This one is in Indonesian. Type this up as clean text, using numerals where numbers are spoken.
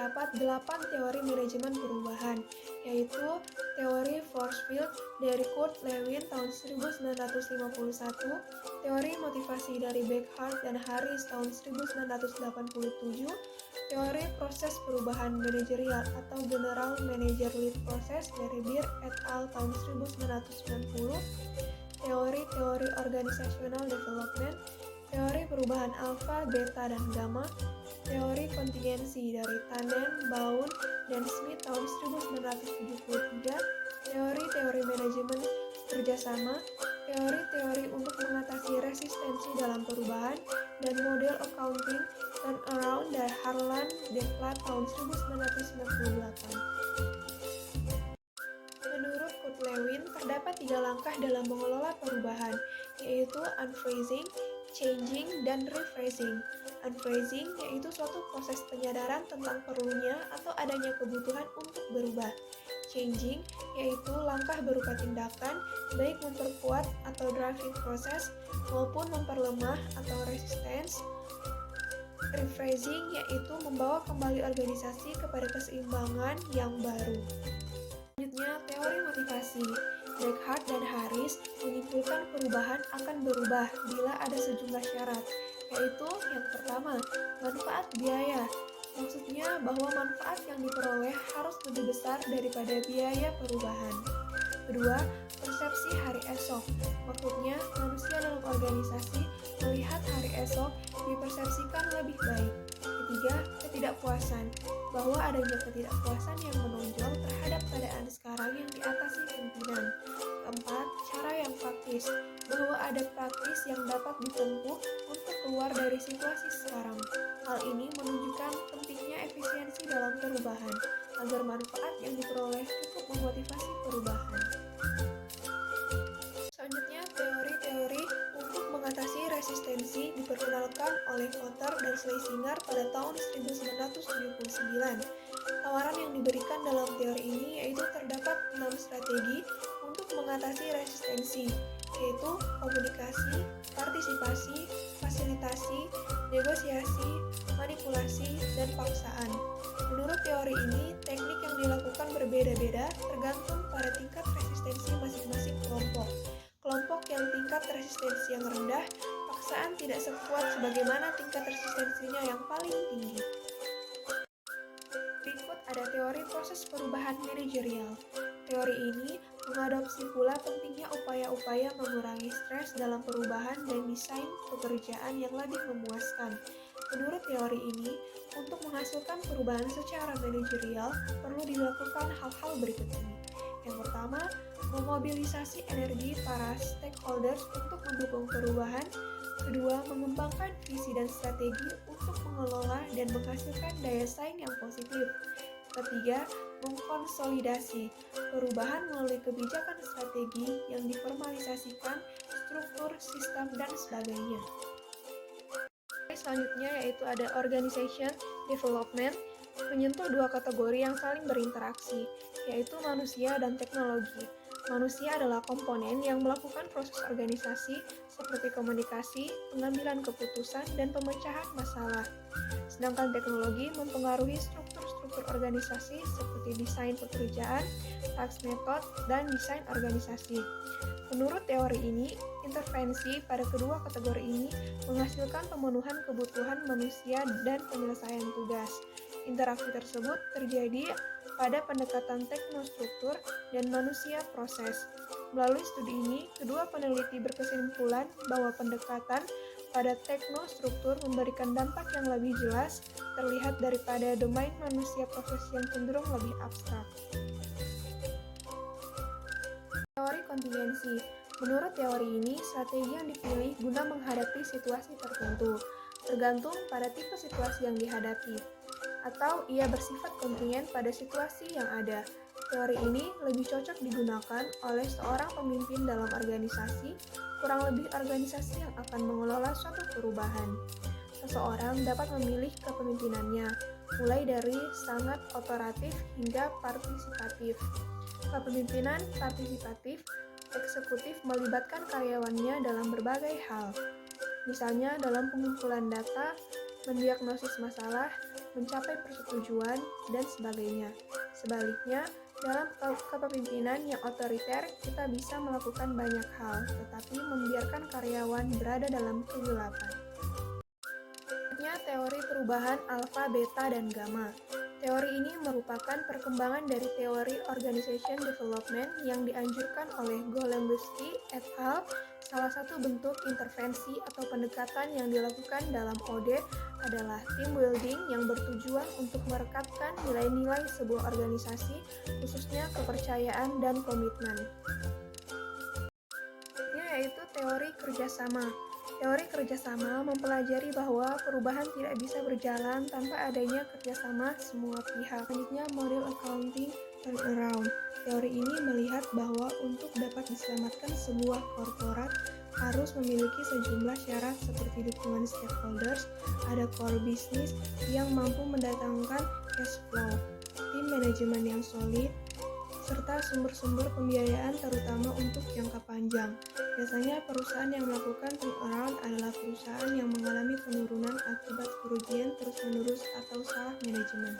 terdapat 8 teori manajemen perubahan, yaitu teori force field dari Kurt Lewin tahun 1951, teori motivasi dari Beckhart dan Harris tahun 1987, teori proses perubahan manajerial atau General Manager Lead Process dari Beer et al. Tahun 1990, teori-teori organizational development, teori perubahan alfa, beta, dan gamma, teori kontingensi dari Tannen, Baun, dan Smith tahun 1973, teori-teori manajemen kerjasama, teori-teori untuk mengatasi resistensi dalam perubahan, dan model accounting turnaround dari Harlan Deklat tahun 1998. Menurut Kurt Lewin, terdapat 3 langkah dalam mengelola perubahan, yaitu unphrasing, changing, dan rephrasing. Unphrasing yaitu suatu proses penyadaran tentang perlunya atau adanya kebutuhan untuk berubah. Changing yaitu langkah berupa tindakan, baik memperkuat atau driving proses maupun memperlemah atau resistance. Rephrasing yaitu membawa kembali organisasi kepada keseimbangan yang baru. Selanjutnya, teori motivasi. Beckhart dan Harris menyimpulkan perubahan akan berubah bila ada sejumlah syarat, yaitu yang pertama, manfaat biaya. Maksudnya bahwa manfaat yang diperoleh harus lebih besar daripada biaya perubahan. Kedua, persepsi hari esok. Maksudnya manusia dalam organisasi melihat hari esok dipersepsikan lebih baik. Ketiga, ketidakpuasan. Bahwa adanya ketidakpuasan yang menonjol terhadap keadaan sekarang yang diatasi pimpinan. Keempat, cara yang praktis. Bahwa ada praktis yang dapat ditempuh untuk keluar dari situasi sekarang. Hal ini menunjukkan pentingnya efisiensi dalam perubahan, agar manfaat yang diperoleh cukup memotivasi perubahan. Selanjutnya, teori-teori untuk mengatasi resistensi diperkenalkan oleh Kotter dan Schlesinger pada tahun 1979. Tawaran yang diberikan dalam teori ini yaitu terdapat 6 strategi untuk mengatasi resistensi, yaitu komunikasi, partisipasi, fasilitasi, negosiasi, manipulasi, dan paksaan. Menurut teori ini, teknik yang dilakukan berbeda-beda tergantung pada tingkat resistensi masing-masing kelompok. Kelompok yang tingkat resistensi yang rendah, paksaan tidak sekuat sebagaimana tingkat resistensinya yang paling tinggi. Berikut ada teori proses perubahan manajerial. Teori ini mengadopsi pula pentingnya upaya-upaya mengurangi stres dalam perubahan dan desain pekerjaan yang lebih memuaskan. Menurut teori ini, untuk menghasilkan perubahan secara manajerial perlu dilakukan hal-hal berikut ini. Yang pertama, memobilisasi energi para stakeholders untuk mendukung perubahan. Kedua, mengembangkan visi dan strategi untuk mengelola dan menghasilkan daya saing yang positif. Ketiga, mengkonsolidasi perubahan melalui kebijakan strategi yang diformalisasikan, struktur, sistem, dan sebagainya. Selanjutnya yaitu ada organization development, menyentuh 2 kategori yang saling berinteraksi, yaitu manusia dan teknologi. Manusia adalah komponen yang melakukan proses organisasi seperti komunikasi, pengambilan keputusan, dan pemecahan masalah. Sedangkan teknologi mempengaruhi struktur-struktur organisasi seperti desain pekerjaan, task method, dan desain organisasi. Menurut teori ini, intervensi pada kedua kategori ini menghasilkan pemenuhan kebutuhan manusia dan penyelesaian tugas. Interaksi tersebut terjadi pada pendekatan teknostruktur dan manusia proses. Melalui studi ini, kedua peneliti berkesimpulan bahwa pendekatan pada teknostruktur memberikan dampak yang lebih jelas terlihat daripada domain manusia proses yang cenderung lebih abstrak. Teori kontingensi. Menurut teori ini, strategi yang dipilih guna menghadapi situasi tertentu, tergantung pada tipe situasi yang dihadapi, atau ia bersifat kontingen pada situasi yang ada. Teori ini lebih cocok digunakan oleh seorang pemimpin dalam organisasi, kurang lebih organisasi yang akan mengelola suatu perubahan. Seseorang dapat memilih kepemimpinannya, mulai dari sangat otoratif hingga partisipatif. Kepemimpinan partisipatif eksekutif melibatkan karyawannya dalam berbagai hal, misalnya dalam pengumpulan data, mendiagnosis masalah, mencapai persetujuan, dan sebagainya. Sebaliknya, dalam kepemimpinan yang otoriter, kita bisa melakukan banyak hal, tetapi membiarkan karyawan berada dalam kegelapan. Teori perubahan alfa, beta, dan gamma. Teori ini merupakan perkembangan dari teori organization development yang dianjurkan oleh Golembowski et al. Salah satu bentuk intervensi atau pendekatan yang dilakukan dalam OD adalah team building yang bertujuan untuk merekatkan nilai-nilai sebuah organisasi, khususnya kepercayaan dan komitmen. Yaitu teori kerjasama. Teori kerjasama mempelajari bahwa perubahan tidak bisa berjalan tanpa adanya kerjasama semua pihak. Selanjutnya, model accounting turnaround. Teori ini melihat bahwa untuk dapat diselamatkan sebuah korporat harus memiliki sejumlah syarat seperti dukungan stakeholders, ada core bisnis yang mampu mendatangkan cash flow, tim manajemen yang solid, serta sumber-sumber pembiayaan terutama untuk jangka panjang. Biasanya perusahaan yang melakukan turnaround adalah perusahaan yang mengalami penurunan akibat kerugian terus-menerus atau salah manajemen.